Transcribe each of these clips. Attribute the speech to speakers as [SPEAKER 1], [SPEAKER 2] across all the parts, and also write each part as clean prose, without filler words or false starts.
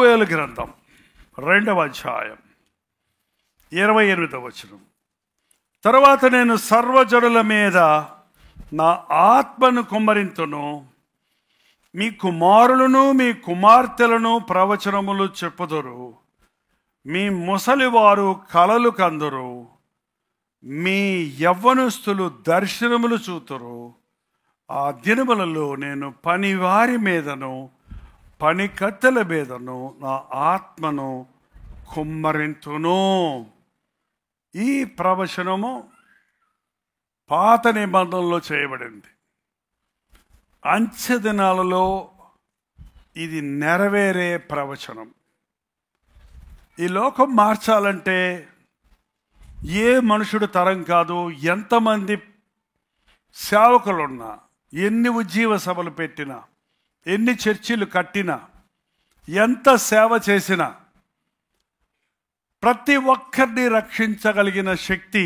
[SPEAKER 1] సమూయేలు గ్రంథం 2వ అధ్యాయం 28వ వచనం. తరువాత నేను సర్వజనుల మీద నా ఆత్మను కుమ్మరింతును, మీ కుమారులను మీ కుమార్తెలను ప్రవచనములు చెప్పుదురు, మీ ముసలివారు కలలు కందురు, మీ యవ్వనస్తులు దర్శనములు చూతురు. ఆ దినములలో నేను పనివారి మీదను పనికత్తెల మీదను నా ఆత్మను కుమ్మరింతును. ఈ ప్రవచనము పాత నిబంధనలో చేయబడింది. అంచె దినాలలో ఇది నెరవేరే ప్రవచనం. ఈ లోకం మార్చాలంటే ఏ మనుషుడు తరం కాదు. ఎంతమంది సేవకులున్నా, ఎన్ని ఉజ్జీవ సభలు పెట్టినా, ఎన్ని చర్చిలు కట్టినా, ఎంత సేవ చేసినా ప్రతి ఒక్కరిని రక్షించగలిగిన శక్తి,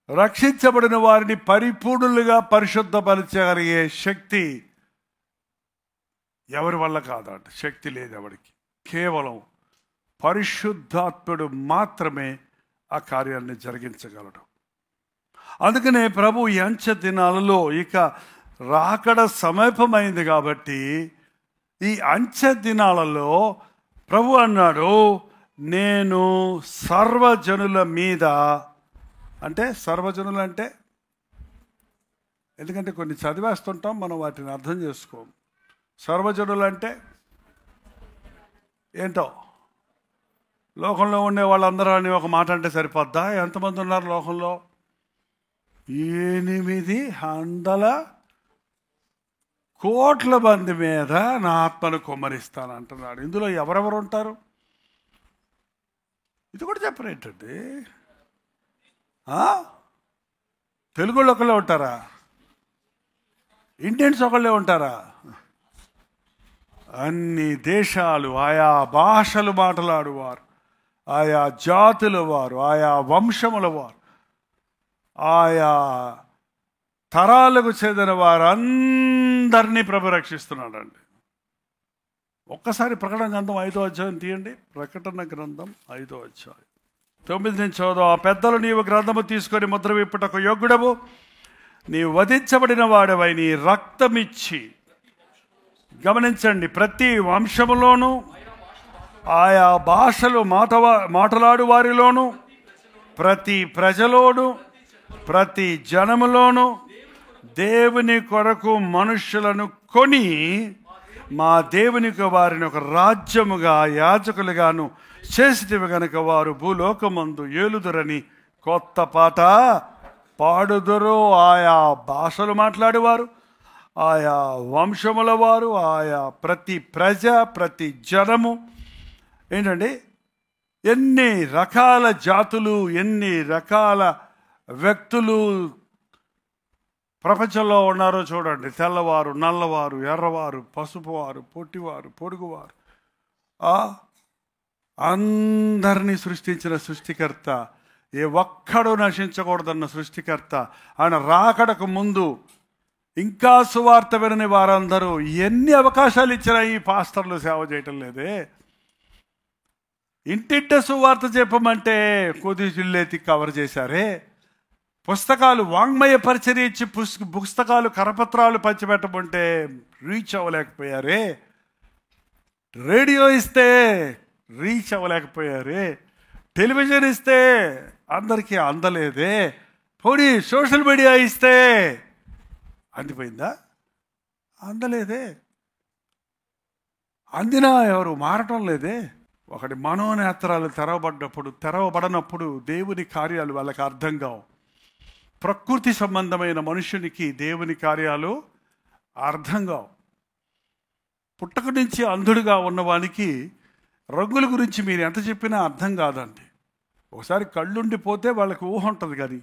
[SPEAKER 1] రక్షించబడిన వారిని పరిపూర్ణులుగా పరిశుద్ధపరచగలిగే శక్తి ఎవరి వల్ల కాదంట. శక్తి లేదు ఎవరికి. కేవలం పరిశుద్ధాత్ముడు మాత్రమే ఆ కార్యాన్ని జరిగించగలడు. అందుకనే ప్రభు ఈ అంచె దినాలలో ఇక రాకడ సమీపమైంది కాబట్టి ఈ అంచె దినాలలో ప్రభు అన్నాడు, నేను సర్వజనుల మీద, అంటే సర్వజనులు అంటే, ఎందుకంటే కొన్ని చదివేస్తుంటాం, మనం వాటిని అర్థం చేసుకోం. సర్వజనులు అంటే ఏంటో, లోకంలో ఉండే వాళ్ళందరూ అని ఒక మాట అంటే సరిపోద్దా? ఎంతమంది ఉన్నారు లోకంలో? 800 కోట్ల మంది మీద నా ఆత్మను కుమ్మరిస్తాను అంటున్నాడు. ఇందులో ఎవరెవరు ఉంటారు? ఇది కూడా చెప్పరేంటండి. తెలుగు వాళ్ళు ఒకళ్ళే ఉంటారా? ఇండియన్స్ ఒకళ్ళే ఉంటారా? అన్ని దేశాలు, ఆయా భాషలు మాట్లాడువారు, ఆయా జాతుల వారు, ఆయా వంశముల వారు, ఆయా తరాలకు చెందిన వారందరినీ ప్రభు రక్షిస్తున్నాడండి. ఒక్కసారి ప్రకటన గ్రంథం 5వ అధ్యాయం తీయండి. ప్రకటన గ్రంథం 5వ అధ్యాయం 9 నుంచి చదువు. ఆ పెద్దలు, నీవు గ్రంథము తీసుకొని ముద్ర విప్పుటకు యోగ్యుడవు, నీవు వధించబడిన వాడవై నీ రక్తమిచ్చి, గమనించండి, ప్రతి వంశములోను ఆయా భాషలు మాట్లాడు వారిలోను, ప్రతి ప్రజలోను, ప్రతి జనములోను దేవుని కొరకు మనుష్యులను కొని మా దేవునికి వారిని ఒక రాజ్యముగా యాజకులుగాను చేసిటివి గనుక వారు భూలోకమందు ఏలుదురని కొత్త పాట పాడుదురు. ఆయా భాషలు మాట్లాడేవారు, ఆయా వంశముల వారు, ఆయా ప్రతి ప్రజ, ప్రతి జనము, ఏంటండి, ఎన్ని రకాల జాతులు, ఎన్ని రకాల వ్యక్తులు ప్రపంచంలో ఉన్నారో చూడండి. తెల్లవారు, నల్లవారు, ఎర్రవారు, పసుపువారు, పొట్టివారు, పొడుగువారు, అందరినీ సృష్టించిన సృష్టికర్త, ఏ ఒక్కడూ నశించకూడదన్న సృష్టికర్త, ఆయన రాకడకు ముందు ఇంకా సువార్త వినని వారందరూ ఎన్ని అవకాశాలు ఇచ్చినా ఈ పాస్టర్లు సేవ చేయటం లేదే. ఇంటింట సువార్త చెప్పమంటే కొద్ది జిల్లేతి కవర్ చేశారే. పుస్తకాలు, వాంగ్మయ పరిచర్య ఇచ్చి పుస్తకాలు, కరపత్రాలు పంచిపెట్టమంటే రీచ్ అవ్వలేకపోయారే. రేడియో ఇస్తే రీచ్ అవ్వలేకపోయారే. టెలివిజన్ ఇస్తే అందరికీ అందలేదే. పోనీ సోషల్ మీడియా ఇస్తే అందిపోయిందా? అందలేదే. అందినా ఎవరు మారటం లేదే. ఒకటి మనోనేత్రాలు తెరవబడనప్పుడు దేవుని కార్యాలు వాళ్ళకి అర్థం కావు. ప్రకృతి సంబంధమైన మనుషునికి దేవుని కార్యాలు అర్థం కావు. పుట్టక నుంచి అంధుడుగా ఉన్నవానికి రంగుల గురించి మీరు ఎంత చెప్పినా అర్థం కాదండి. ఒకసారి కళ్ళుండిపోతే వాళ్ళకి ఊహ ఉంటుంది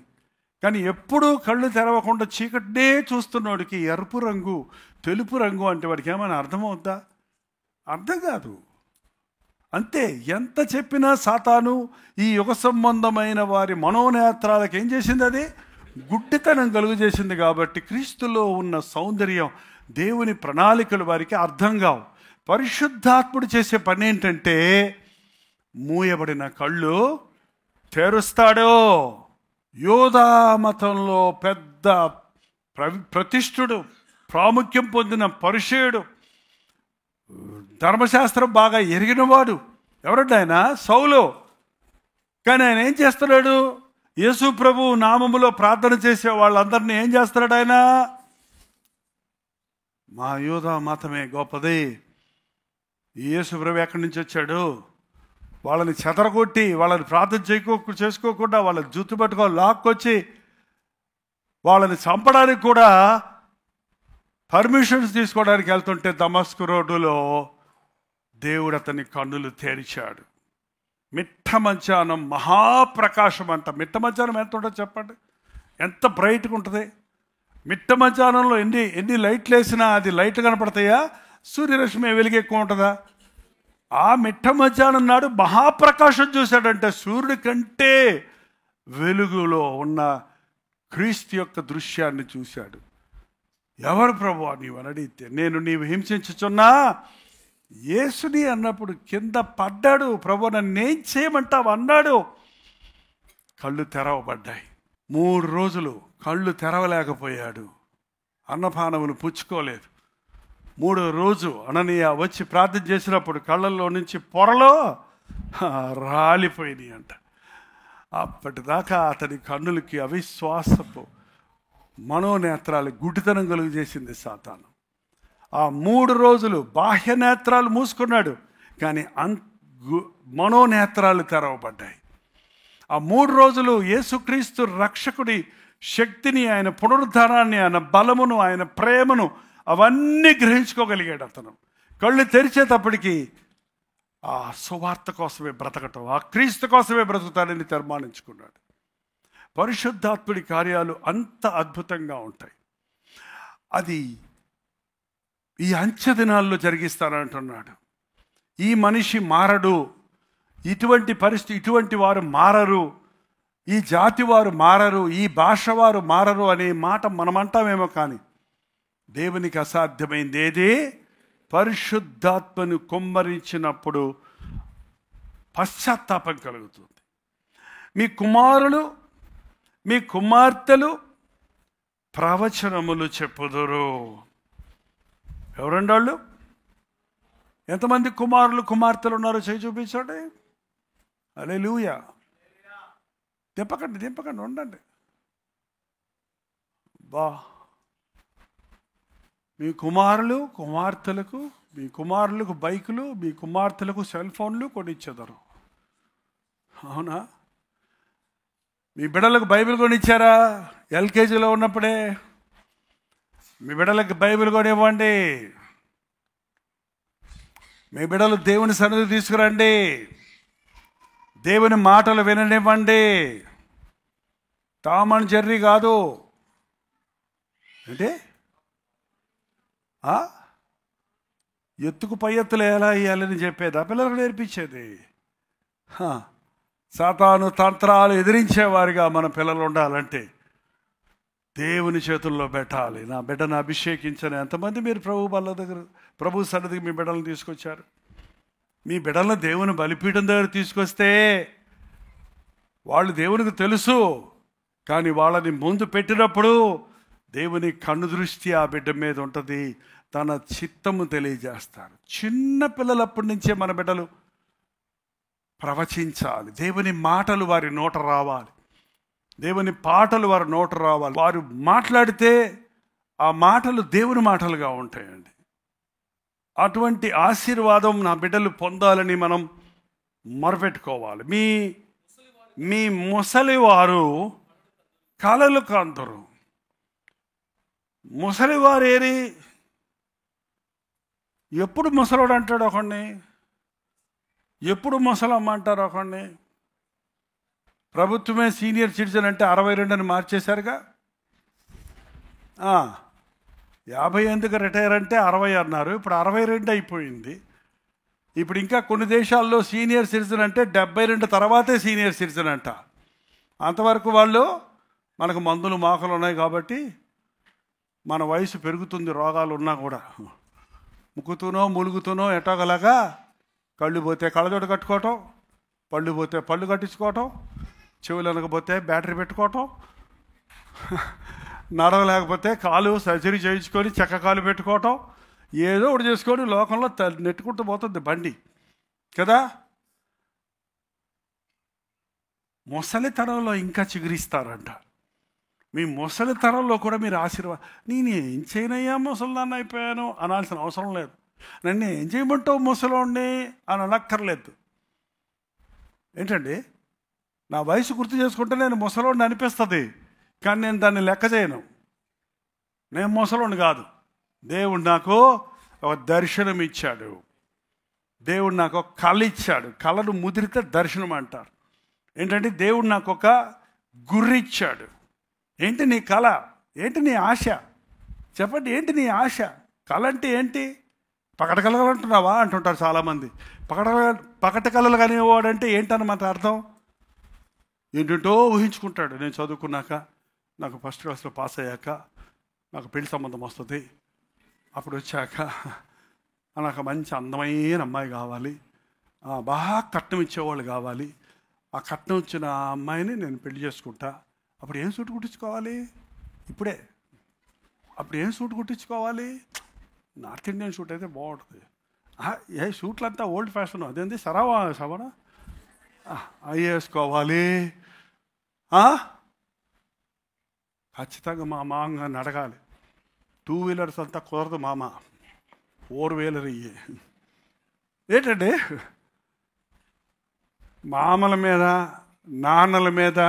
[SPEAKER 1] కానీ ఎప్పుడూ కళ్ళు తెరవకుండా చీకటినే చూస్తున్నవాడికి ఎరుపు రంగు, తెలుపు రంగు అంటే వాడికి ఏమైనా అర్థమవుద్దా? అర్థం కాదు. అంతే. ఎంత చెప్పినా సాతాను ఈ యుగ సంబంధమైన వారి మనోనేత్రాలకు ఏం చేసింది? అది గుడ్డితనం కలుగు చేసింది. కాబట్టి క్రీస్తులో ఉన్న సౌందర్యం, దేవుని ప్రణాళికలు వారికి అర్థం కావు. పరిశుద్ధాత్ముడు చేసే పని ఏంటంటే మూయబడిన కళ్ళు తెరుస్తాడు. యోధా మతంలో పెద్ద ప్రతిష్ఠుడు, ప్రాముఖ్యం పొందిన పరిచయుడు, ధర్మశాస్త్రం బాగా ఎరిగినవాడు ఎవరండి ఆయన? సౌలు. కానీ ఆయన ఏం చేస్తున్నాడు? యేసు ప్రభు నామములో ప్రార్థన చేసే వాళ్ళందరినీ ఏం చేస్తున్నాడు ఆయన? మా యోధా మతమే గొప్పది, యేసు ప్రభు ఎక్కడి నుంచి వచ్చాడు? వాళ్ళని చెదరగొట్టి, వాళ్ళని ప్రార్థన చేసుకోకుండా వాళ్ళని జుత్తు పట్టుకొని లాక్కొచ్చి వాళ్ళని చంపడానికి కూడా పర్మిషన్స్ తీసుకోవడానికి వెళ్తుంటే దమస్కు రోడ్డులో దేవుడు అతని కన్నులు తెరిచాడు. మిట్ట మధ్యాహ్నం మహాప్రకాశం అంట. మిట్ట మధ్యాహ్నం ఎంత ఉంటుందో చెప్పండి, ఎంత బ్రైట్గా ఉంటుంది? మిట్ట మధ్యాహ్నంలో ఎన్ని లైట్లు వేసినా అది లైట్లు కనపడతాయా? సూర్యరశ్మి వెలుగు ఎక్కువ ఉంటుందా? ఆ మిట్ట మధ్యాహ్నం నాడు మహాప్రకాశం చూశాడంటే సూర్యుడి కంటే వెలుగులో ఉన్న క్రీస్తు యొక్క దృశ్యాన్ని చూశాడు. ఎవరు ప్రభువా నీవని అడిగితే, నేను నీవు హింసించుచున్నా యేసుని అన్నప్పుడు కింద పడ్డాడు. ప్రభు నన్నేం చేయమంటావు అన్నాడు. కళ్ళు తెరవబడ్డాయి. 3 రోజులు కళ్ళు తెరవలేకపోయాడు, అన్నపానములు పుచ్చుకోలేదు. 3వ రోజు అననీయ వచ్చి ప్రార్థన చేసినప్పుడు కళ్ళల్లో నుంచి పొరలో రాలిపోయినాయి అంట. అప్పటిదాకా అతని కన్నులకి అవిశ్వాసపు మనోనేత్రాలు గుడ్డితనం కలుగు చేసింది సాతాను. ఆ 3 రోజులు బాహ్య నేత్రాలు మూసుకున్నాడు, కానీ మనోనేత్రాలు తెరవబడ్డాయి. ఆ 3 రోజులు యేసుక్రీస్తు రక్షకుడి శక్తిని, ఆయన పునరుద్ధానాన్ని, ఆయన బలమును, ఆయన ప్రేమను అవన్నీ గ్రహించుకోగలిగాడు అతను. కళ్ళు తెరిచేటప్పటికి ఆ సువార్త కోసమే బ్రతకటం, ఆ క్రీస్తు కోసమే బ్రతుకుతాడని తీర్మానించుకున్నాడు. పరిశుద్ధాత్ముడి కార్యాలు అంత అద్భుతంగా ఉంటాయి. అది ఈ అంచె దినాల్లో జరిగిస్తానంటున్నాడు. ఈ మనిషి మారడు, ఇటువంటి పరిస్థితి, ఇటువంటి వారు మారరు, ఈ జాతి వారు మారరు, ఈ భాష వారు మారరు అనే మాట మనమంటామేమో, కానీ దేవునికి అసాధ్యమైంది ఏది? పరిశుద్ధాత్మను కుమ్మరించినప్పుడు పశ్చాత్తాపం కలుగుతుంది. మీ కుమారులు, మీ కుమార్తెలు ప్రవచనములు చెప్పుదురు. ఎవరండి వాళ్ళు? ఎంతమంది కుమారులు కుమార్తెలు ఉన్నారో చేయి చూపించండి. హల్లెలూయా. దింపకండి ఉండండి. మీ కుమారులకు బైకులు, మీ కుమార్తెలకు సెల్ ఫోన్లు కొనిచ్చేదారు. అవునా? మీ బిడ్డలకు బైబిల్ కొనిచ్చారా? ఎల్కేజీలో ఉన్నప్పుడే మీ బిడ్డలకు బైబిల్ కొనివ్వండి. మీ బిడ్డలు దేవుని సన్నిధి తీసుకురండి, దేవుని మాటలు విననివ్వండి. టామ్ అండ్ జెర్రీ కాదు అంటే ఎత్తుకు పై ఎత్తులు ఎలా వేయాలని చెప్పేది ఆ పిల్లలకు నేర్పించేది. సాతాను తంత్రాలు ఎదిరించేవారిగా మన పిల్లలు ఉండాలంటే దేవుని చేతుల్లో పెట్టాలి. నా బిడ్డను అభిషేకించని ఎంతమంది మీరు ప్రభు సన్నిధికి మీ బిడ్డలను తీసుకొచ్చారు? మీ బిడ్డలను దేవుని బలిపీఠం దగ్గర తీసుకొస్తే వాళ్ళు దేవునికి తెలుసు, కానీ వాళ్ళని ముందు పెట్టినప్పుడు దేవుని కన్ను దృష్టి ఆ బిడ్డ మీద ఉంటుంది, తన చిత్తము తెలియజేస్తారు. చిన్న పిల్లలప్పటి నుంచే మన బిడ్డలు ప్రవచించాలి. దేవుని మాటలు వారి నోట రావాలి, దేవుని పాటలు వారి నోట రావాలి. వారు మాట్లాడితే ఆ మాటలు దేవుని మాటలుగా ఉంటాయండి. అటువంటి ఆశీర్వాదం నా బిడ్డలు పొందాలని మనం మొరపెట్టుకోవాలి. మీ ముసలివారు కలలు కాంతరు. ముసలివారు ఏరి ఎప్పుడు ముసలోడు అంటాడు ఒకడిని, ఎప్పుడు ముసలమ్మ అంటారు ఒకడిని. ప్రభుత్వమే సీనియర్ సిటిజన్ అంటే 62 అని మార్చేశారుగా. 50 ఎందుకు రిటైర్ అంటే 60 అన్నారు, ఇప్పుడు 62 అయిపోయింది. ఇప్పుడు ఇంకా కొన్ని దేశాల్లో సీనియర్ సిటిజన్ అంటే 72 తర్వాతే సీనియర్ సిటిజన్ అంట. అంతవరకు వాళ్ళు మనకు మందులు మాకలు ఉన్నాయి కాబట్టి మన వయసు పెరుగుతుంది, రోగాలు ఉన్నా కూడా ముక్కుతూనో ములుగుతూనో ఎటోగలాగా కళ్ళు పోతే కళ్ళజోడు కట్టుకోవటం, పళ్ళు పోతే పళ్ళు కట్టించుకోవటం, చెవులు అనకపోతే బ్యాటరీ పెట్టుకోవటం, నడవలేకపోతే కాలు సర్జరీ చేయించుకొని చెక్క కాలు పెట్టుకోవటం, ఏదో ఒకటి చేసుకొని లోకంలో నెట్టుకుంటూ పోతుంది బండి కదా. ముసలితనంలో ఇంకా చిగురిస్తారంట. మీ ముసలితనంలో కూడా మీరు నేను ఏం చేయనయ్యా ముసలిదాన్ని అయిపోయాను అనాల్సిన అవసరం లేదు. నన్ను ఏం చేయమంటావు ముసలోడిని అని అనక్కర్లేదు. ఏంటండి, నా వయసు గుర్తు చేసుకుంటే నేను ముసలోడిని అనిపిస్తుంది, కానీ నేను దాన్ని లెక్క చేయను. నేను ముసలోడిని కాదు. దేవుడు నాకు ఒక దర్శనం ఇచ్చాడు. దేవుడు నాకు ఒక కళ ఇచ్చాడు. కళను ముదిరితే దర్శనం అంటారు. ఏంటంటే దేవుడు నాకు ఒక గుర్రు ఇచ్చాడు. ఏంటి నీ కళ? ఏంటి నీ ఆశ? చెప్పండి, ఏంటి నీ ఆశ? కళ అంటే ఏంటి? పకట కళలు అంటున్నావా అంటుంటారు చాలామంది. పకట కళలు కానివాడంటే ఏంటన్నమాట అర్థం? ఏంటంటో ఊహించుకుంటాడు. నేను చదువుకున్నాక, నాకు ఫస్ట్ క్లాస్లో పాస్ అయ్యాక నాకు పెళ్లి సంబంధం వస్తుంది, అప్పుడు వచ్చాక నాకు మంచి అందమైన అమ్మాయి కావాలి, బాగా కట్నం ఇచ్చేవాళ్ళు కావాలి, ఆ కట్నం ఇచ్చిన ఆ అమ్మాయిని నేను పెళ్లి చేసుకుంటా. అప్పుడు ఏం సూట్ కుట్టించుకోవాలి? అప్పుడు ఏం సూట్ కుట్టించుకోవాలి? నార్త్ ఇండియన్ సూట్ అయితే బాగుంటుంది. ఏ సూట్లంతా ఓల్డ్ ఫ్యాషన్. అదేంటి సవనా అవి వేసుకోవాలి. ఖచ్చితంగా మా మామగారిని అడగాలి. 2 వీలర్స్ అంతా కుదరదు మామ, 4 వీలర్ ఇయ్యి. ఏంటండి, మామల మీద నాన్నల మీద,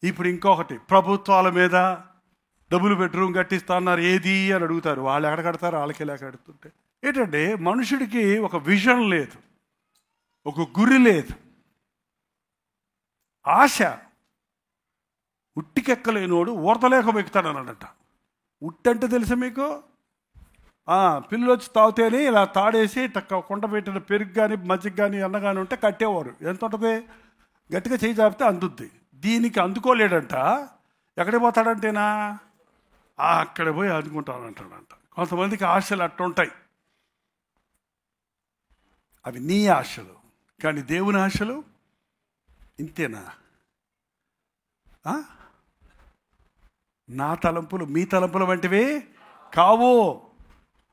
[SPEAKER 1] ఇప్పుడు ఇంకొకటి ప్రభుత్వాల మీద డబుల్ బెడ్రూమ్ కట్టిస్తా అన్నారు, ఏది అని అడుగుతారు. వాళ్ళు ఎక్కడ కడతారు? వాళ్ళకి ఎలా కడుతుంటే. ఏంటంటే మనుషుడికి ఒక విజన్ లేదు, ఒక గురి లేదు, ఆశ. ఉట్టికెక్కలేనోడు ఊరతలేక ఎక్కుతాడనట. ఉట్టంటే తెలుసా మీకు? పిల్లలు వచ్చి తాగుతేనే ఇలా తాడేసి కొండ పెట్టిన పెరుగు కానీ మజ్జిగ కానీ అన్న కానీ ఉంటే కట్టేవారు. ఎంత ఉంటుంది? గట్టిగా చేయి చాపితే అందుద్ది. దీనికి అందుకోలేడంట. ఎక్కడికి పోతాడంటేనా అక్కడ పోయి అందుకుంటానంటాడంట. కొంతమందికి ఆశలు అట్టుంటాయి. అవి నీ ఆశలు, కానీ దేవుని ఆశలు ఇంతేనా? నా తలంపులు మీ తలంపుల వంటివి కావు,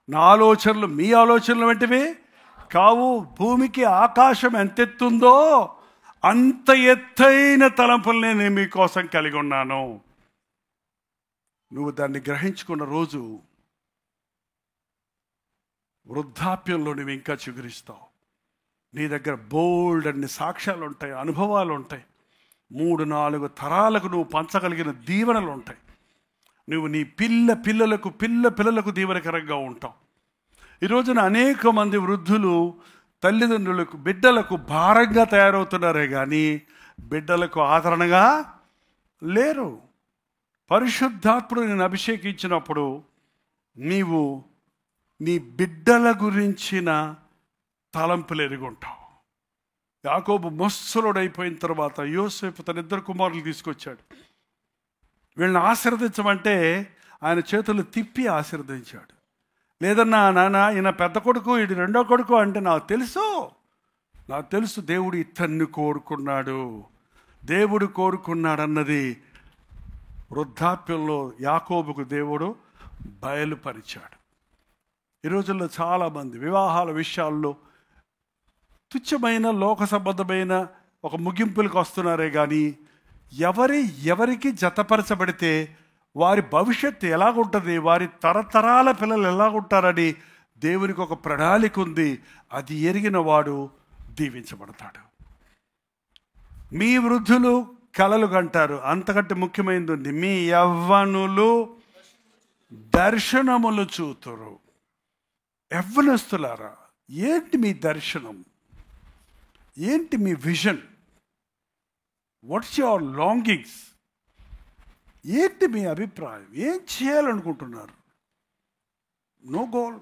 [SPEAKER 1] నా ఆలోచనలు మీ ఆలోచనలు వంటివి కావు. భూమికి ఆకాశం ఎంతెత్తుందో అంత ఎత్తైన తలంపులు నేను మీకోసం కలిగి ఉన్నాను. నువ్వు దాన్ని గ్రహించుకున్న రోజు వృద్ధాప్యంలో నువ్వు ఇంకా చిగురిస్తావు. నీ దగ్గర బోల్డ్ అన్ని సాక్ష్యాలు ఉంటాయి, అనుభవాలు ఉంటాయి, 3-4 తరాలకు నువ్వు పంచగలిగిన దీవెనలు ఉంటాయి. నువ్వు నీ పిల్లలకు దీవెనకరంగా ఉంటావు. ఈరోజున అనేక మంది వృద్ధులు తల్లిదండ్రులకు బిడ్డలకు భారంగా తయారవుతున్నారే కానీ బిడ్డలకు ఆదరణగా లేరు. పరిశుద్ధాత్ముడు నేను అభిషేకించినప్పుడు నీవు నీ బిడ్డల గురించిన తలంపులు ఎరుగుంటావు. యాకోబు ముసలుడైపోయిన తర్వాత యోసేపు తన 2 కుమారులు తీసుకొచ్చాడు. వీళ్ళని ఆశీర్వదించమంటే ఆయన చేతులు తిప్పి ఆశీర్వదించాడు. లేదన్నా నాన్న ఈయన పెద్ద కొడుకు, ఇది 2వ కొడుకు అంటే నాకు తెలుసు దేవుడు ఇతన్ని కోరుకున్నాడు. దేవుడు కోరుకున్నాడన్నది వృద్ధాప్యంలో యాకోబుకు దేవుడు బయలుపరిచాడు. ఈ రోజుల్లో చాలామంది వివాహాల విషయాల్లో తుచ్చమైన లోక సంబంధమైన ఒక ముగింపులకు వస్తున్నారే కానీ ఎవరికి జతపరచబడితే వారి భవిష్యత్తు ఎలాగుంటుంది, వారి తరతరాల పిల్లలు ఎలాగుంటారని దేవునికి ఒక ప్రణాళిక ఉంది. అది ఎరిగిన వాడు దీవించబడతాడు. మీ వృద్ధులు కలలు కంటారు, అంతకంటే ముఖ్యమైనది ఉంది. మీ యవ్వనులు దర్శనములు చూతురు. యవ్వనస్తులారా, ఏంటి మీ దర్శనం? ఏంటి మీ విజన్? What's your longings? ఏంటి మీ అభిప్రాయం? ఏం చేయాలనుకుంటున్నారు? No goal.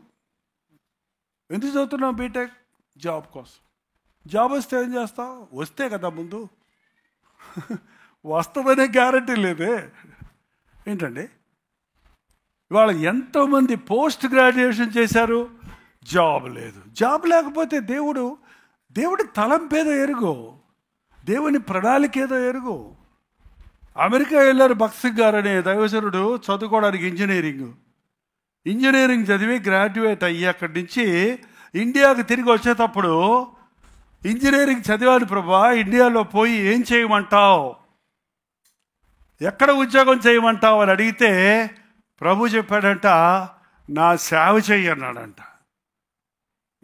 [SPEAKER 1] ఎందుకు చదువుతున్నావు బీటెక్? జాబ్ కోసం. జాబ్ వస్తే ఏం చేస్తావు? వస్తే కదా ముందు వస్తుందనే గ్యారంటీ లేదే. ఏంటండి, ఇవాళ ఎంతోమంది పోస్ట్ గ్రాడ్యుయేషన్ చేశారు, జాబ్ లేదు. జాబ్ లేకపోతే దేవుడి తలంపేదో ఎరుగు, దేవుని ప్రణాళిక ఏదో ఎరుగు. అమెరికా వెళ్ళారు భక్సింగ్ గారు అనే దైవజనుడు చదువుకోవడానికి ఇంజనీరింగ్ చదివి గ్రాడ్యుయేట్ అయ్యి అక్కడి నుంచి ఇండియాకి తిరిగి వచ్చేటప్పుడు, ఇంజనీరింగ్ చదివాను ప్రభా, ఇండియాలో పోయి ఏం చేయమంటావు, ఎక్కడ ఉద్యోగం చేయమంటావు అని అడిగితే ప్రభు చెప్పాడంట, నా సేవ చెయ్యి అన్నాడంట.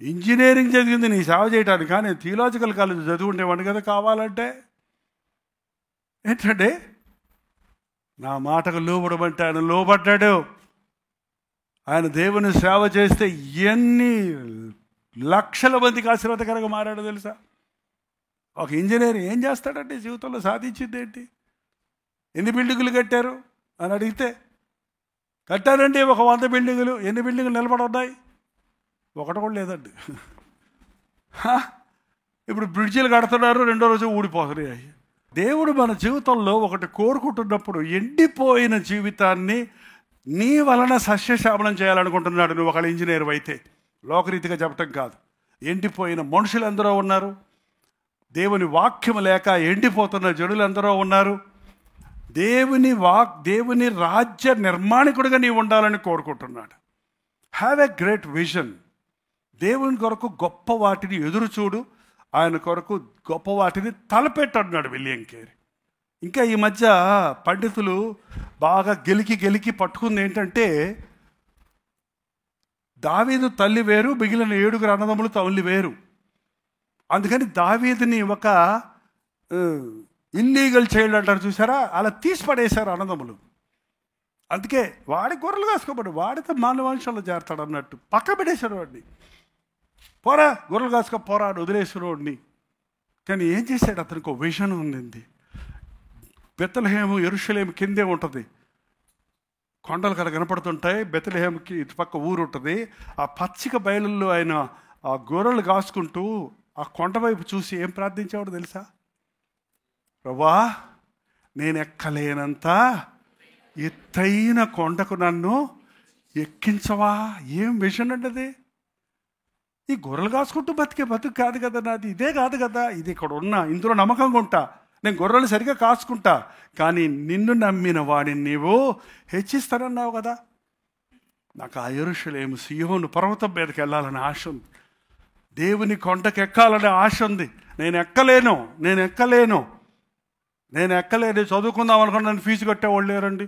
[SPEAKER 1] ఇంజనీరింగ్ చదివింది నీ సేవ చేయడానికి, కానీ థియలాజికల్ కాలేజ్ చదివి ఉండేవాడిని కదా కావాలంటే. ఏంటంటే నా మాటకు లోబడమంటే ఆయన లోబడ్డాడు. ఆయన దేవుని సేవ చేస్తే ఎన్ని లక్షల మందికి ఆశీర్వాదకరంగా మారాడో తెలుసా. ఒక ఇంజనీర్ ఏం చేస్తాడంటే జీవితంలో సాధించింది ఏంటి? ఎన్ని బిల్డింగులు కట్టారు అని అడిగితే, కట్టారండి ఒక 100 బిల్డింగులు. ఎన్ని బిల్డింగులు నిలబడి ఉన్నాయి? ఒకటి కూడా లేదండి. ఇప్పుడు బ్రిడ్జిలు కడుతున్నారు, రెండో రోజు ఊడిపోతున్నాయి. దేవుడు మన జీవితంలో ఒకటి కోరుకుంటున్నప్పుడు, ఎండిపోయిన జీవితాన్ని నీ వలన సస్యశ్యామలం చేయాలనుకుంటున్నాడు. నువ్వు ఒక ఇంజనీర్ అయితే, లోకరీతిగా చెప్పటం కాదు. ఎండిపోయిన మనుషులు ఎందరో ఉన్నారు, దేవుని వాక్యం లేక ఎండిపోతున్న జనులు ఎందరో ఉన్నారు. దేవుని రాజ్య నిర్మాణికుడిగా నీవు ఉండాలని కోరుకుంటున్నాడు. Have a great vision. దేవుని కొరకు గొప్ప వాటిని ఎదురు చూడు, ఆయన కొరకు గొప్ప వాటిని తలపెట్టన్నాడు విలియం కేరీ. ఇంకా ఈ మధ్య పండితులు బాగా గెలికి పట్టుకుంది ఏంటంటే, దావీదు తల్లి వేరు, మిగిలిన 7 అన్నదమ్ములు తల్లి వేరు. అందుకని దావీదుని ఒక ఇల్లీగల్ చైల్డ్ అంటారు చూసారా, అలా తీసి పడేశారు అన్నదమ్ములు. అందుకే వాడి గొర్రెలు కాసుకోబడి వాడితో మానవాంశంలో చేరతాడు అన్నట్టు పక్క పెట్టేశాడు వాడిని. పోరా గొర్రెలు కాసుకో పోరా అని వదిలేసిన వాడిని. కానీ ఏం చేశాడు, అతనికి ఒక విజన్ ఉంది. బెత్లెహేము యెరూషలేము కిందే ఉంటుంది, కొండలు కదా కనపడుతుంటాయి. బెత్లెహేముకి ఇటుపక్క ఊరు ఉంటుంది. ఆ పచ్చిక బయలుల్లో ఆయన ఆ గొర్రెలు కాసుకుంటూ ఆ కొండ వైపు చూసి ఏం ప్రార్థించేవాడు తెలుసా? ప్రభా, నేను ఎక్కలేనంత ఎత్తైన కొండకు నన్ను ఎక్కించవా. ఏం విషయం అంటే అది, ఈ గొర్రెలు కాసుకుంటూ బతికే బతుకు కాదు కదా నాది, ఇదే కాదు కదా. ఇది ఇక్కడ ఉన్నా, ఇందులో నమ్మకంగా ఉంటా, నేను గొర్రెలు సరిగ్గా కాసుకుంటా. కానీ నిన్ను నమ్మిన వాడిని నీవు హెచ్చిస్తానన్నావు కదా. నాకు ఆ యెరూషలేము సీయోను పర్వతం మీదకి వెళ్ళాలని ఆశ ఉంది, దేవుని కొండకు ఎక్కాలనే ఆశ ఉంది. నేను ఎక్కలేను. చదువుకుందాం అనుకున్నా, నన్ను ఫీజు కట్టేవాళ్ళు లేరండి.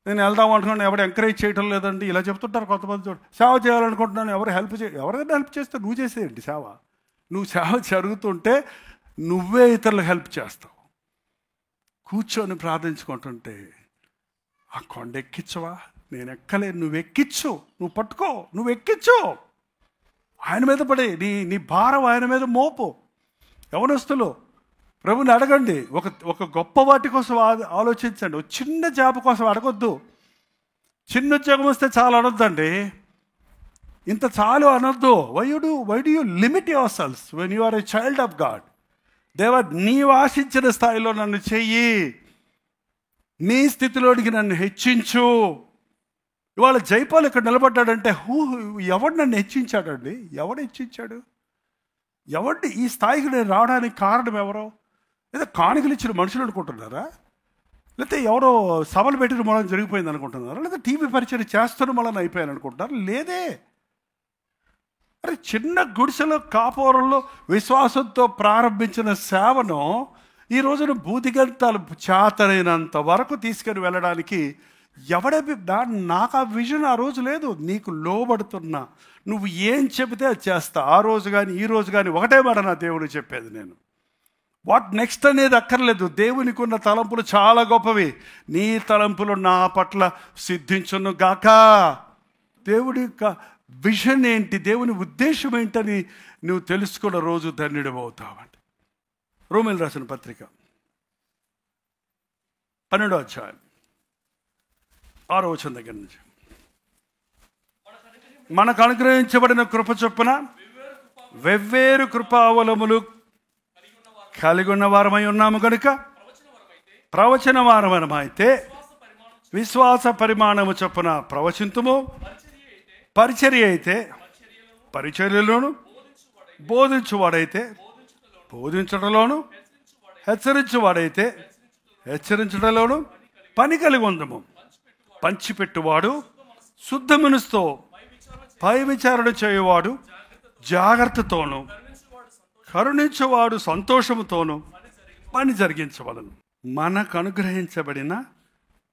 [SPEAKER 1] నేను వెళ్దాం అనుకున్నాను, ఎవరు ఎంకరేజ్ చేయటం లేదండి. ఇలా చెప్తుంటారు కొంతమంది. చూడు, సేవ చేయాలనుకుంటున్నాను, ఎవరైనా హెల్ప్ చేస్తే నువ్వు చేసేయండి సేవ. నువ్వు సేవ జరుగుతుంటే నువ్వే ఇతరులకు హెల్ప్ చేస్తావు. కూర్చొని ప్రార్థించుకుంటుంటే ఆ కొండ ఎక్కించవా, నేను ఎక్కలేను, నువ్వు ఎక్కించు, నువ్వు పట్టుకో, నువ్వు ఎక్కించు. ఆయన మీద పడే నీ భారం ఆయన మీద మోపు. యవనస్తులు ప్రభుని అడగండి, ఒక గొప్ప వాటి కోసం ఆలోచించండి. ఒక చిన్న జాబ్ కోసం అడగొద్దు. చిన్న ఉద్యోగం వస్తే చాలు అనొద్దండి, ఇంత చాలు అనొద్దు. Why do you limit yourself when you are a child of God? దేవా, నీవు ఆశించిన స్థాయిలో నన్ను చెయ్యి, నీ స్థితిలోనికి నన్ను హెచ్చించు. ఇవాళ జైపాల్ ఇక్కడ నిలబడ్డాడంటే ఎవడు నన్ను హెచ్చించాడండి? ఎవడు హెచ్చించాడు? ఎవరిని ఈ స్థాయికి నేను రావడానికి కారణం ఎవరో? లేదా కానుకలు ఇచ్చిన మనుషులు అనుకుంటున్నారా? లేకపోతే ఎవరో సభలు పెట్టిన మూలం జరిగిపోయింది అనుకుంటున్నారా? లేదా టీవీ పరిచయం చేస్తున్న మూలం అయిపోయాను అనుకుంటున్నారు? లేదే. అరే, చిన్న గుడిసెలో కాపురంలో విశ్వాసంతో ప్రారంభించిన సేవను ఈ రోజున భూదిగంతాలు చేతనైనంత వరకు తీసుకొని వెళ్ళడానికి నాకు ఆ విజన్ ఆ రోజు లేదు. నీకు లోబడుతున్నా, నువ్వు ఏం చెబితే అది చేస్తా. ఆ రోజు కానీ ఈ రోజు కానీ ఒకటే మాట నా దేవుడు చెప్పేది, నేను వాట్ నెక్స్ట్ అనేది అక్కర్లేదు. దేవునికి ఉన్న తలంపులు చాలా గొప్పవి. నీ తలంపులు నా పట్ల సిద్ధించును గాక. దేవుడి యొక్క విజన్ ఏంటి, దేవుని ఉద్దేశం ఏంటని నువ్వు తెలుసుకున్న రోజు ధన్యుడమవుతావండి. రోమీయులకు రాసిన పత్రిక 12వ అధ్యాయం 6వ వచనం దగ్గర నుంచి, మనకు అనుగ్రహించబడిన కృప చొప్పున వెవ్వేరు కృపావలములు కలిగి ఉన్న వారమై ఉన్నాము కనుక, ప్రవచన వారమైతే విశ్వాస పరిమాణము చొప్పున ప్రవచింతుము, పరిచర్య అయితే పరిచర్యలోను, బోధించువాడైతే బోధించటంలోను, హెచ్చరించువాడైతే హెచ్చరించడంలోను పని కలిగి ఉందము. పంచిపెట్టువాడు శుద్ధ మనసుతో, పై విచారణ చేయువాడు జాగ్రత్తతోను, కరుణించేవాడు సంతోషముతోను పని జరిగించవలను. మనకు అనుగ్రహించబడిన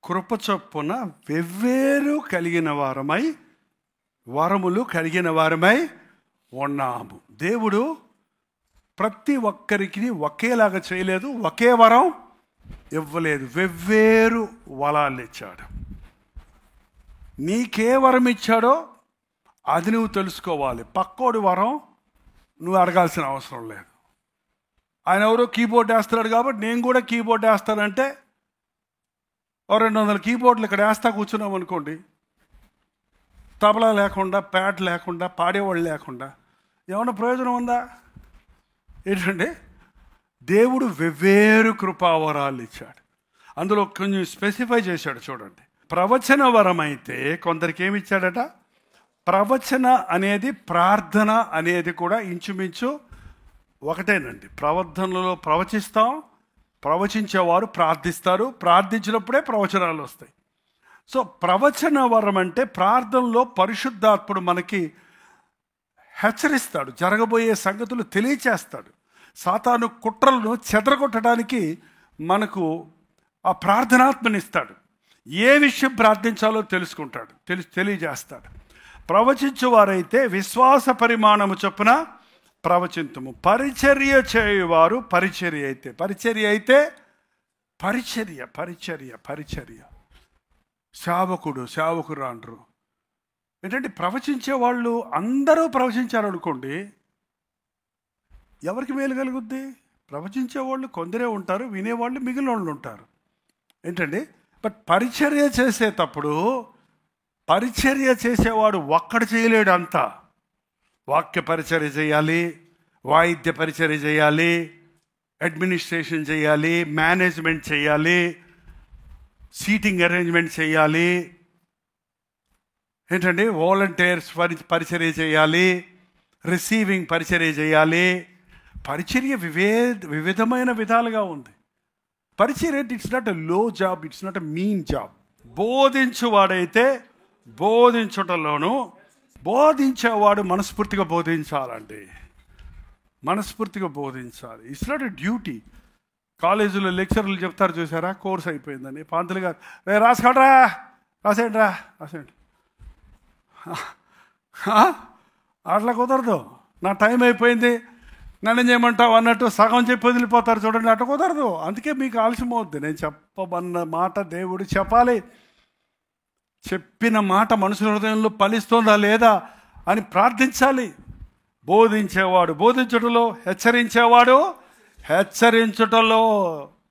[SPEAKER 1] కృప చొప్పున వెవ్వేరు కలిగిన వారమై, వరములు కలిగిన వారమై ఉన్నాము. దేవుడు ప్రతి ఒక్కరికి ఒకేలాగా చేయలేదు, ఒకే వరం ఇవ్వలేదు, వెవ్వేరు వరాలు ఇచ్చాడు. నీకే వరం ఇచ్చాడో అది నువ్వు తెలుసుకోవాలి. పక్కోడి వరం నువ్వు అడగాల్సిన అవసరం లేదు. ఆయన ఎవరో కీబోర్డ్ వేస్తున్నాడు కాబట్టి నేను కూడా కీబోర్డ్ వేస్తానంటే 200 కీబోర్డులు ఇక్కడ వేస్తా కూర్చున్నాం అనుకోండి, తబలా లేకుండా, ప్యాడ్ లేకుండా, పాడేవాళ్ళు లేకుండా ఏమన్నా ప్రయోజనం ఉందా? ఏంటంటే దేవుడు వెవ్వేరు కృపావరాలు ఇచ్చాడు. అందులో కొంచెం స్పెసిఫై చేశాడు చూడండి. ప్రవచన వరం అయితే కొందరికి ఏమి ఇచ్చాడట? ప్రవచన అనేది, ప్రార్థన అనేది కూడా ఇంచుమించు ఒకటేనండి. ప్రవర్ధనలో ప్రవచిస్తాం, ప్రవచించేవారు ప్రార్థిస్తారు, ప్రార్థించినప్పుడే ప్రవచనాలు వస్తాయి. సో ప్రవచన వరం అంటే ప్రార్థనలో పరిశుద్ధాత్ముడు మనకి హెచ్చరిస్తాడు, జరగబోయే సంగతులు తెలియచేస్తాడు, సాతాను కుట్రలను చెదరగొట్టడానికి మనకు ఆ ప్రార్థనాత్మనిస్తాడు. ఏ విషయం ప్రార్థించాలో తెలుసుకుంటాడు, తెలియజేస్తాడు. ప్రవచించువారైతే విశ్వాస పరిమాణము చొప్పున ప్రవచింతుము. పరిచర్య చేయువారు పరిచర్య అయితే పరిచర్య సేవకుడు అంటారు. ఏంటంటే ప్రవచించే వాళ్ళు అందరూ ప్రవచించారు అనుకోండి, ఎవరికి మేలు కలుగుద్ది? ప్రవచించేవాళ్ళు కొందరే ఉంటారు, వినేవాళ్ళు మిగిలిన వాళ్ళు ఉంటారు. ఏంటండి, బట్ పరిచర్య చేసేటప్పుడు పరిచర్య చేసేవాడు ఒక్కడు చేయలేడు. అంతా వాక్య పరిచర్య చేయాలి, వాయిద్య పరిచర్య చేయాలి, అడ్మినిస్ట్రేషన్ చేయాలి, మేనేజ్మెంట్ చేయాలి, సీటింగ్ అరేంజ్మెంట్ చేయాలి, ఏంటండి వాలంటీర్స్ పరిచర్య చేయాలి, రిసీవింగ్ పరిచర్య చేయాలి. పరిచర్య వివిధమైన విధాలుగా ఉంది. పరిచర్య it's not a low job, it's not a mean job. బోధించువాడైతే బోధించటంలోనూ, బోధించేవాడు మనస్ఫూర్తిగా బోధించాలండి, మనస్ఫూర్తిగా బోధించాలి. It's not a duty. కాలేజీలో లెక్చర్లు చెప్తారు చూసారా, కోర్స్ అయిపోయిందని, పంతులు గారు రాసేయండి అట్లా కుదరదు. నా టైం అయిపోయింది, నన్ను చేయమంటావు అన్నట్టు సగం చెప్పి వదిలిపోతారు చూడండి, అట్లా కుదరదు. అందుకే మీకు ఆలస్యం అవుద్ది. నేను చెప్పబన్న మాట దేవుడు చెప్పాలి. చెప్పిన మాట మనుషుల హృదయంలో ఫలిస్తుందా లేదా అని ప్రార్థించాలి. బోధించేవాడు బోధించడంలో, హెచ్చరించేవాడు హెచ్చరించటంలో.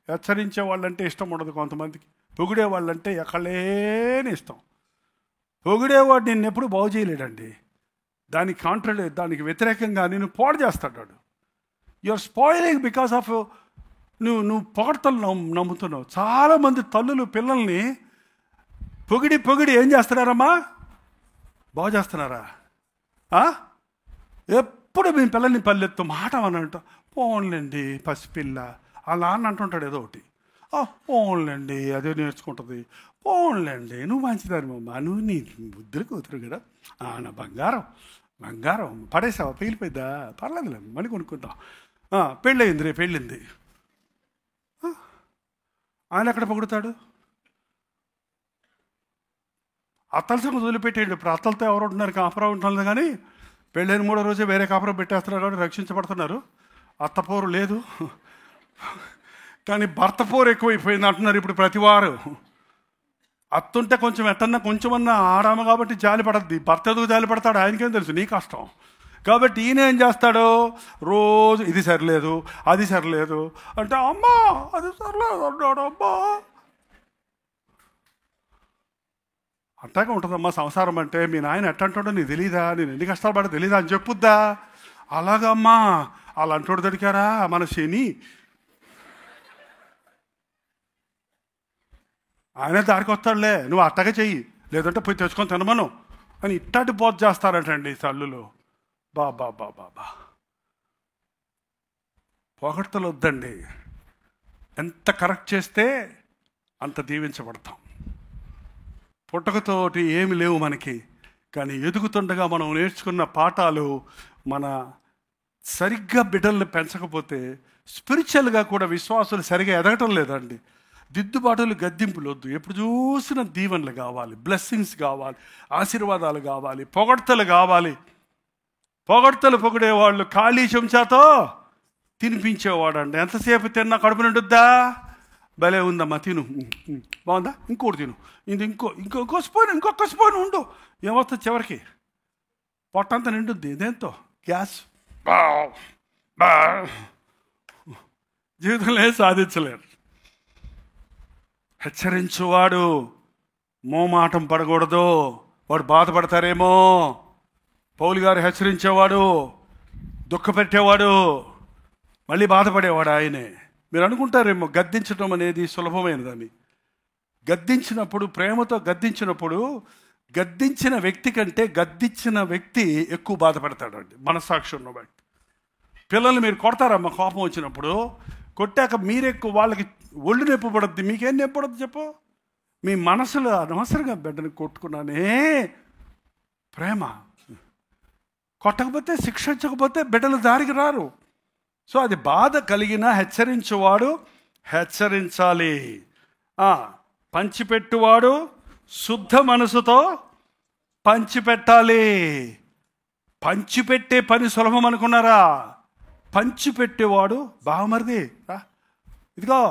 [SPEAKER 1] హెచ్చరించేవాళ్ళంటే ఇష్టం ఉండదు కొంతమందికి, పొగిడేవాళ్ళంటే ఎక్కడలేని ఇష్టం. పొగిడేవాడు నిన్ను ఎప్పుడు బాగు చేయలేడండి, దానికి కాంట్రరీ, దానికి వ్యతిరేకంగా నిన్ను పాడు చేస్తాడు. You are spoiling because of నువ్వు పొగడతలు నమ్ముతున్నావు. చాలామంది తల్లులు పిల్లల్ని పొగిడి ఏం చేస్తున్నారమ్మా? బాగు చేస్తున్నారా? ఎప్పుడు మీ పిల్లల్ని పల్లెత్తు మాట అని అంటాం. పోన్లేండి పసిపిల్ల, అలా అని అంటుంటాడు ఏదో ఒకటి. పోన్లేండి అదే నేర్చుకుంటుంది, పోన్లేండి నువ్వు మంచిదాని అమ్మా, నువ్వు నీ బుద్ధులు కూతురు కదా, నా బంగారం పడేసావా, పేలిపోయిద్దా, పర్లేదులే మళ్ళీ కొనుక్కుందాం, పెళ్ళయింది రేపు పెళ్ళింది. ఆయన ఎక్కడ పొగుడుతాడు? అత్తల సంగతి వదిలిపెట్టేయండి. ఇప్పుడు అత్తలతో ఎవరు ఉంటున్నారు, కాపురం ఉంటున్నారు. కానీ పెళ్ళైన 3వ రోజే వేరే కాపురం పెట్టేస్తున్నారు కాబట్టి రక్షించబడుతున్నారు. అత్తపోరు లేదు, కానీ భర్త పోరు ఎక్కువైపోయింది అంటున్నారు ఇప్పుడు ప్రతివారు. అత్తుంటే కొంచెం ఎట్టన్నా కొంచెమన్నా ఆరామ కాబట్టి జాలి పడద్ది, భర్త ఎదుగు జాలి పడతాడు, ఆయనకేం తెలుసు నీ కష్టం. కాబట్టి ఈయన ఏం చేస్తాడు, రోజు ఇది సరిలేదు అది సరిలేదు అంటే, అమ్మా అది సరిలేదు అన్నాడు, అమ్మా. అట్టాగే ఉంటుందమ్మా సంసారం అంటే. మీ నాయన ఎట్టంటాడో నీకు తెలీదా, నేను ఎన్ని కష్టాలు పడ తెలీదా అని చెప్పుద్దా? అలాగమ్మా, అలా అంటోడు దొరికారా మన శని, ఆయన దారికి వస్తాడులే, నువ్వు అట్టగా చెయ్యి, లేదంటే పోయి తెచ్చుకొని తినమను అని ఇట్టాటి బోధ చేస్తారటండి తల్లులు. బా పొగడ్తలు వద్దండి. ఎంత కరెక్ట్ చేస్తే అంత దీవించబడతాం. పుట్టకతోటి ఏమి లేవు మనకి, కానీ ఎదుగుతుండగా మనం నేర్చుకున్న పాఠాలు మన సరిగ్గా బిడ్డల్ని పెంచకపోతే స్పిరిచువల్గా కూడా విశ్వాసులు సరిగా ఎదగటం లేదండి. దిద్దుబాటులు, గద్దింపులు వద్దు. ఎప్పుడు చూసిన దీవెనలు కావాలి, బ్లెస్సింగ్స్ కావాలి, ఆశీర్వాదాలు కావాలి, పొగడ్తలు కావాలి. పొగడ్తలు పొగిడేవాళ్ళు ఖాళీ చెంచాతో తినిపించేవాడండి. ఎంతసేపు తిన్నా కడుపు నిండుద్దా? భలే ఉందమ్మా, తిను, బాగుందా, ఇంకోటి తిను, ఇంకొక స్పూన్, ఇంకొక స్పూన్ ఉండు, ఏమొస్తుంది చివరికి? పొట్టంతా నిండుద్ది. దేంతో? గ్యాస్. జీవితంలో ఏం సాధించలేరు. హెచ్చరించువాడు మోమాటం పడకూడదు. వాడు బాధపడతారేమో. పౌలు గారు హెచ్చరించేవాడు, దుఃఖపెట్టేవాడు, మళ్ళీ బాధపడేవాడు ఆయనే. మీరు అనుకుంటారేమో గద్దించడం అనేది సులభమైనదని. గద్దించినప్పుడు, ప్రేమతో గద్దించినప్పుడు, గద్దించిన వ్యక్తి కంటే గద్దించిన వ్యక్తి ఎక్కువ బాధపడతాడండి, మనస్సాక్షి ఉన్న వ్యక్తి. పిల్లల్ని మీరు కొడతారమ్మా కోపం వచ్చినప్పుడు. కొట్టాక మీరెక్కువ వాళ్ళకి ఒళ్ళు నొప్పి పడుద్ది. మీకేం నొప్పి పడుద్ది చెప్పు? మీ మనసులో అనవసరంగా బిడ్డని కొట్టుకున్నానే ప్రేమ. కొట్టకపోతే, శిక్షించకపోతే బిడ్డలు దారికి రారు. సో అది బాధ కలిగిన హెచ్చరించువాడు హెచ్చరించాలి. పంచిపెట్టువాడు శుద్ధ మనసుతో పంచిపెట్టాలి. పంచిపెట్టే పని సులభం అనుకున్నారా? పంచిపెట్టేవాడు, బావమరిది ఇదిగో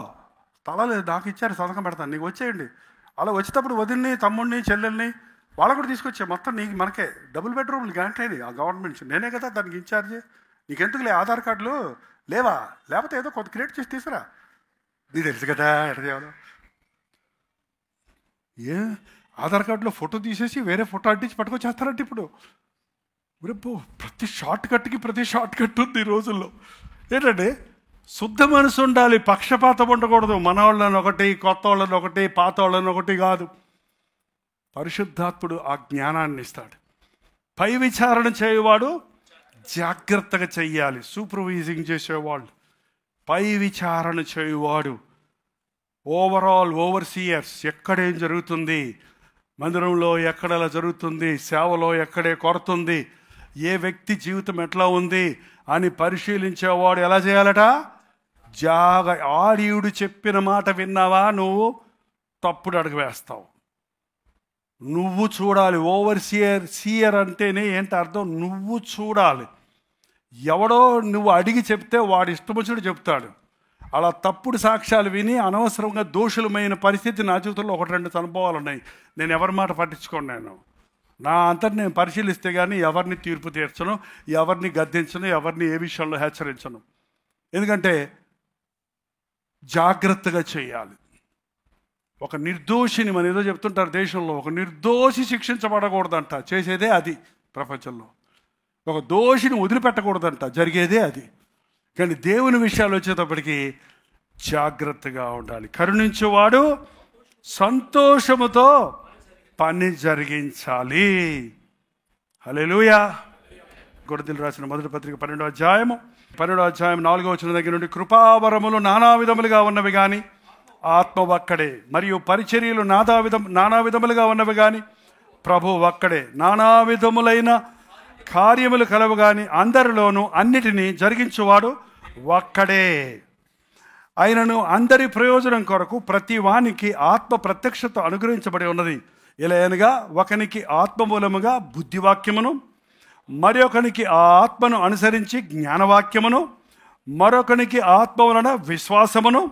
[SPEAKER 1] స్థలాలు నాకు ఇచ్చారు, సంతకం పెడతాను, నీకు వచ్చేయండి. అలా వచ్చేటప్పుడు వదిన్ని, తమ్ముడిని, చెల్లెల్ని వాళ్ళకు కూడా తీసుకొచ్చే. మొత్తం నీకు మనకే డబుల్ బెడ్రూమ్లు గ్యారంటీ అయినాయి ఆ గవర్నమెంట్. నేనే కదా దానికి ఇన్ఛార్జ్. నీకెందుకులే ఆధార్ కార్డులు లేవా? లేకపోతే ఏదో కొంత క్రియేట్ చేసి తీసుకురా. నీకు తెలుసు కదా ఎట్లా చేయాలో. ఆధార్ కార్డులో ఫోటో తీసేసి వేరే ఫోటో అంటించి పట్టుకొచ్చేస్తారంటే ఇప్పుడు. రేపు ప్రతి షార్ట్ కట్ ఉంది ఈ రోజుల్లో. ఏంటంటే శుద్ధ మనసు ఉండాలి, పక్షపాతం ఉండకూడదు. మన వాళ్ళని ఒకటి, కొత్త వాళ్ళని ఒకటి, పాత వాళ్ళని ఒకటి కాదు. పరిశుద్ధాత్ముడు ఆ జ్ఞానాన్ని ఇస్తాడు. పై విచారణ చేయవాడు జాగ్రత్తగా చెయ్యాలి. సూపర్వైజింగ్ చేసేవాళ్ళు, పై విచారణ చేయువాడు, ఓవర్సీయర్స్, ఎక్కడేం జరుగుతుంది, మందిరంలో ఎక్కడలా జరుగుతుంది, సేవలో ఎక్కడే కొరతుంది, ఏ వ్యక్తి జీవితం ఎట్లా ఉంది అని పరిశీలించేవాడు ఎలా చేయాలట? ఆడియుడు చెప్పిన మాట విన్నావా? నువ్వు తప్పుడు అడుగు వేస్తావు. నువ్వు చూడాలి. సీయర్ అంటేనే ఏంటి అర్థం? నువ్వు చూడాలి. ఎవడో నువ్వు అడిగి చెప్తే వాడు ఇష్టం వచ్చినట్టు చెప్తాడు. అలా తప్పుడు సాక్ష్యాలు విని అనవసరంగా దోషులమైన పరిస్థితి నా జీవితంలో 1-2 అనుభవాలు ఉన్నాయి. నేను ఎవరి మాట పట్టించుకోండి. నా అంతటి నేను పరిశీలిస్తే కానీ ఎవరిని తీర్పు తీర్చను, ఎవరిని గద్దించను, ఎవరిని ఏ విషయంలో హెచ్చరించను. ఎందుకంటే జాగ్రత్తగా చేయాలి. ఒక నిర్దోషిని, మన ఏదో చెప్తుంటారు దేశంలో, ఒక నిర్దోషి శిక్షించబడకూడదంట, చేసేదే అది. ప్రపంచంలో ఒక దోషిని వదిలిపెట్టకూడదంట, జరిగేదే అది. కానీ దేవుని విషయాలు వచ్చేటప్పటికి జాగ్రత్తగా ఉండాలి. కరుణించేవాడు సంతోషముతో పని జరిగించాలి. హల్లెలూయా. గొర్రెలు రాసిన మొదటి పత్రిక 12వ అధ్యాయం 4వ వచనం దగ్గర నుండి, కృపావరములు నానా విధములుగా ఉన్నవి కానీ ఆత్మ ఒక్కడే, మరియు పరిచర్యలు నానా విధములుగా ఉన్నవి కానీ ప్రభు ఒక్కడే. నానా విధములైన కార్యములు కలవు కానీ అందరిలోనూ అన్నిటినీ జరిగించువాడు ఒక్కడే. ఆయనను అందరి ప్రయోజనం కొరకు ప్రతి వానికి ఆత్మ ప్రత్యక్షత అనుగ్రహించబడి ఉన్నది. ఇలా అనగా ఒకనికి ఆత్మ మూలముగా బుద్ధివాక్యమును, మరొకనికి ఆ ఆత్మను అనుసరించి జ్ఞానవాక్యమును, మరొకనికి ఆత్మ వలన విశ్వాసమును,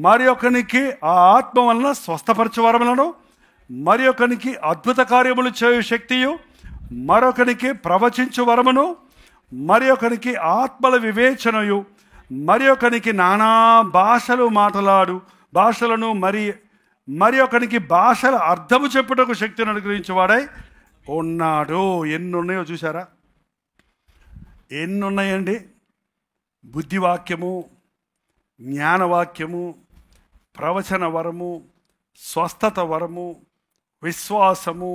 [SPEAKER 1] మరొకనికి ఆ ఆత్మ వలన స్వస్థపరచువరములను, మరొకనికి అద్భుత కార్యములు చేయు శక్తియు, మరొకనికి ప్రవచించు వరమును, మరొకనికి ఆత్మల వివేచనయు, మరొకనికి నానా భాషలు మాట్లాడు భాషలను, మరొకనికి భాషల అర్థము చెప్పుటకు శక్తిని అనుగ్రహించేవాడై ఉన్నాడు. ఎన్ని ఉన్నాయో చూసారా? ఎన్ని ఉన్నాయండి? బుద్ధివాక్యము, జ్ఞానవాక్యము, ప్రవచన వరము, స్వస్థత వరము, విశ్వాసము,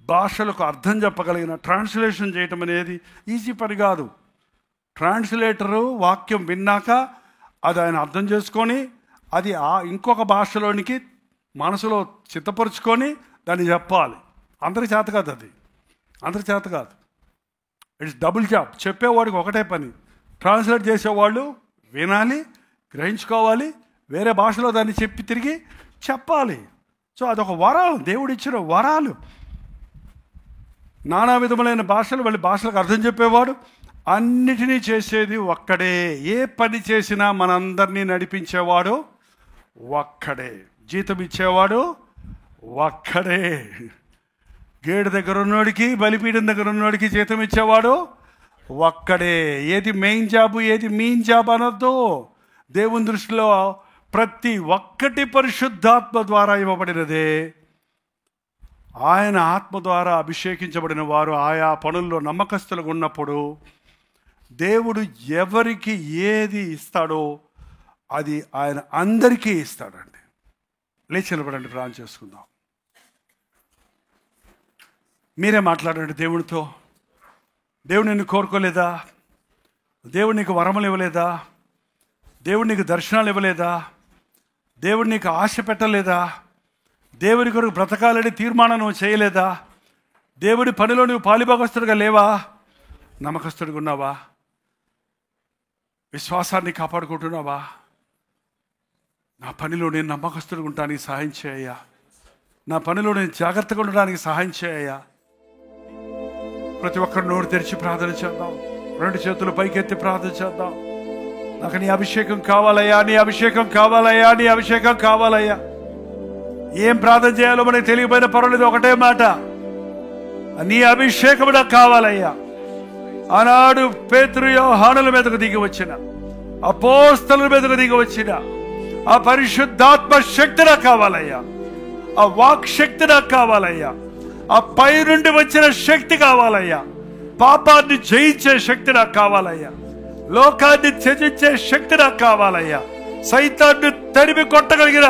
[SPEAKER 1] భాషలకు అర్థం చెప్పగలిగిన ట్రాన్స్లేషన్ చేయటం అనేది ఈజీ పని కాదు. ట్రాన్స్లేటరు వాక్యం విన్నాక అది ఆయన అర్థం చేసుకొని అది ఇంకొక భాషలోనికి మనసులో చిత్తపరుచుకొని దాన్ని చెప్పాలి. అందరి చేత కాదు, అది అందరి చేత కాదు. It's double job. చెప్పేవాడికి ఒకటే పని, ట్రాన్స్లేట్ చేసేవాళ్ళు వినాలి, గ్రహించుకోవాలి, వేరే భాషలో దాన్ని చెప్పి తిరిగి చెప్పాలి. సో అదొక వరం, దేవుడిచ్చిన వరాలు. నానా విధములైన భాషలు, వాళ్ళ భాషలకు అర్థం చెప్పేవాడు, అన్నిటినీ చేసేది ఒక్కడే. ఏ పని చేసినా మనందరినీ నడిపించేవాడు ఒక్కడే. జీతం ఇచ్చేవాడు ఒక్కడే. గేడు దగ్గర ఉన్నోడికి, బలిపీఠం దగ్గర ఉన్నోడికి జీతం ఇచ్చేవాడు ఒక్కడే. ఏది మెయిన్ జాబు, ఏది మీన్ జాబ్ అనొద్దు. దేవుని దృష్టిలో ప్రతి ఒక్కటి పరిశుద్ధాత్మ ద్వారా ఇవ్వబడినదే. ఆయన ఆత్మ ద్వారా అభిషేకించబడిన వారు ఆయా పనుల్లో నమ్మకస్తులుగా ఉన్నప్పుడు దేవుడు ఎవరికి ఏది ఇస్తాడో అది ఆయన అందరికీ ఇస్తాడండి. లేచి నిలబడండి, ప్రార్థన చేసుకుందాం. మీరే మాట్లాడండి దేవునితో. దేవుడు నిన్ను కోరుకోలేదా? దేవుడు నీకు వరములు ఇవ్వలేదా? దేవుడు నీకు దర్శనాలు ఇవ్వలేదా? దేవుడు నీకు ఆశ పెట్టలేదా? దేవుడి కొరకు బ్రతకాలని తీర్మానం నువ్వు చేయలేదా? దేవుడి పనిలో నువ్వు పాలిభాగస్తుడిగా లేవా? నమ్మకస్తుడిగా ఉన్నావా? విశ్వాసాన్ని కాపాడుకుంటున్నావా? నా పనిలో నేను నమ్మకస్తుడిగా ఉండడానికి సహాయం చేయ్యా. నా పనిలో నేను జాగ్రత్తగా ఉండడానికి సహాయం చేయ్యా. ప్రతి ఒక్కరు నోరు తెరిచి ప్రార్థన చేద్దాం. రెండు చేతులు పైకెత్తి ప్రార్థన చేద్దాం. నాకు నీ అభిషేకం కావాలయ్యా, నీ అభిషేకం కావాలయ్యా, నీ అభిషేకం కావాలయ్యా. ఏం ప్రార్థన చేయాలో మనకి తెలియపోయిన పర్వాలేదు, ఒకటే మాట, నీ అభిషేకం నాకు కావాలయ్యా. ఆనాడు పేతురు యోహానుల మీదకు దిగి వచ్చిన, అపోస్తలుల మీదకు దిగి వచ్చిన ఆ పరిశుద్ధాత్మ శక్తి నాకు కావాలయ్యా. ఆ వాక్ శక్తి నాకు కావాలయ్యా. ఆ పై నుండి వచ్చిన శక్తి కావాలయ్యా. పాపాన్ని జయించే శక్తి నాకు కావాలయ్యా. లోకాన్ని త్యజించే శక్తి నాకు కావాలయ్యా. సైతాన్ని తరిమి కొట్టగలిగిన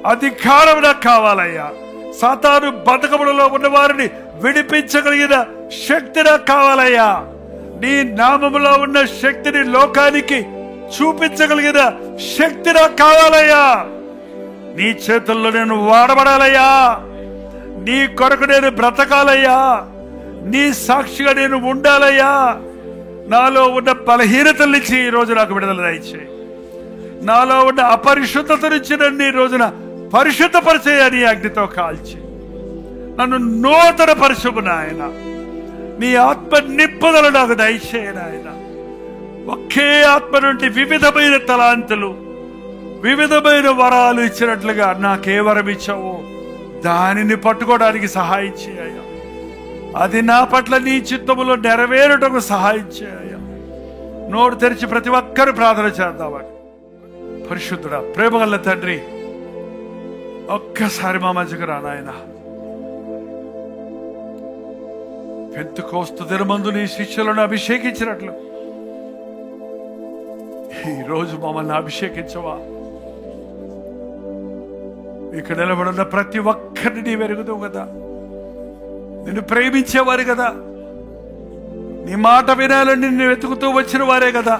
[SPEAKER 1] అధికారం నాకు కావాలయ్యా. సాతాను బతకములలో ఉన్న వారిని విడిపించగలిగిన శక్తి నాకు కావాలయ్యా. నీ నామములో ఉన్న శక్తిని లోకానికి చూపించగలిగిన శక్తి నాకు కావాలయ్యా. నీ చేతుల్లో నేను వాడబడాలయ్యా. నీ కొరకు నేను బ్రతకాలయ్యా. నీ సాక్షిగా నేను ఉండాలయ్యా. నాలో ఉన్న బలహీనతల నుంచి ఈ రోజు నాకు విడుదల దయచేయి. నాలో ఉన్న అపరిశుద్ధత నుంచి నన్ను ఈ రోజున పరిశుద్ధపరిచేయ. నీ అగ్నితో కాల్చి నన్ను నూతన పరిశుభ్ర నాయన. నీ ఆత్మ నింపుదల నాకు దయచేయ నాయన. ఒకే ఆత్మ నుండి వివిధమైన తలాంతులు, వివిధమైన వరాలు ఇచ్చినట్లుగా నాకే వరం ఇచ్చావో దానిని పట్టుకోవడానికి సహాయం చేయ. అది నా పట్ల నీ చిత్తములో నెరవేరుటకు సహాయం చేయ. నోరు తెరిచి ప్రతి ఒక్కరు ప్రార్థన చేద్దామని. పరిశుద్ధుడా, ప్రేమగల తండ్రి, ఒక్కసారి మా మధ్యకు రా నాయన. పెంతెకోస్తు దినమందు నీ శిష్యులను అభిషేకించినట్లు ఈరోజు మమ్మల్ని అభిషేకించవా? ఇక్కడ నిలబడిన ప్రతి ఒక్కరిని నీ వెరుగుతావు కదా. నిన్ను ప్రేమించేవారు కదా. నీ మాట వినాలని నిన్ను వెతుకుతూ వచ్చిన వారే కదా.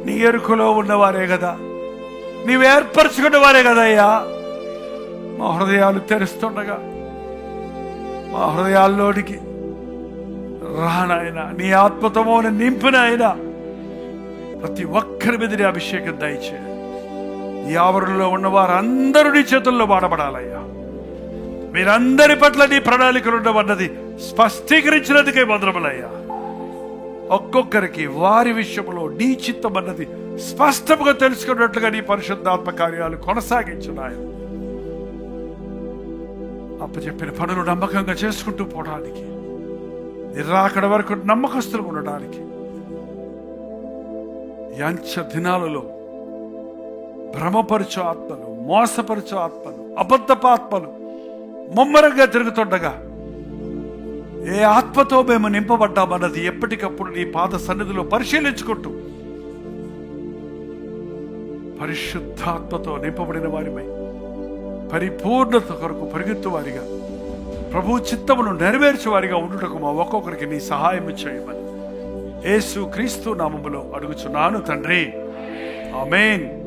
[SPEAKER 1] నీ ఎరుకలో ఉన్నవారే కదా. నీవు ఏర్పరచుకున్న వారే కదయ్యా. మా హృదయాలు తెరుస్తుండగా మా హృదయాల్లోనికి రానాయన. నీ ఆత్మతమో నింపినాయన. ప్రతి ఒక్కరి మీద నీ అభిషేకం దయచే. ఈ ఆవరణలో ఉన్న వారందరూ నీ చేతుల్లో వాడబడాలయ్యా. మీరందరి పట్ల నీ ప్రణాళికలు ఉండవన్నది స్పష్టీకరించినందుకే వందనములయ్యా. ఒక్కొక్కరికి వారి విషయంలో నీ చిత్తం అన్నది స్పష్టంగా తెలుసుకున్నట్లుగా నీ పరిశుద్ధాత్మ కార్యాలు కొనసాగించున్నాయి. అప్పచెప్పిన పనులు నమ్మకంగా చేసుకుంటూ పోవడానికి, నిరాకడ వరకు నమ్మకస్తులు ఉండడానికి, యంచ దినాలలో భ్రమపరచు ఆత్మలు, మోసపరచు ఆత్మలు, అబద్ధపు ఆత్మలు ముమ్మరంగా తిరుగుతుండగా ఏ ఆత్మతో మేము నింపబడ్డామన్నది ఎప్పటికప్పుడు నీ పాద సన్నిధిలో పరిశీలించుకుంటూ పరిశుద్ధాత్మతో నింపబడిన వారిపై పరిపూర్ణత కొరకు పరిగెత్తు వారిగా ప్రభు చిత్తమును నెరవేర్చే వారిగా ఉండుటకు మా ఒక్కొక్కరికి నీ సహాయం చేయమని యేసు క్రీస్తు నామములో అడుగుచున్నాను తండ్రి. ఆమేన్.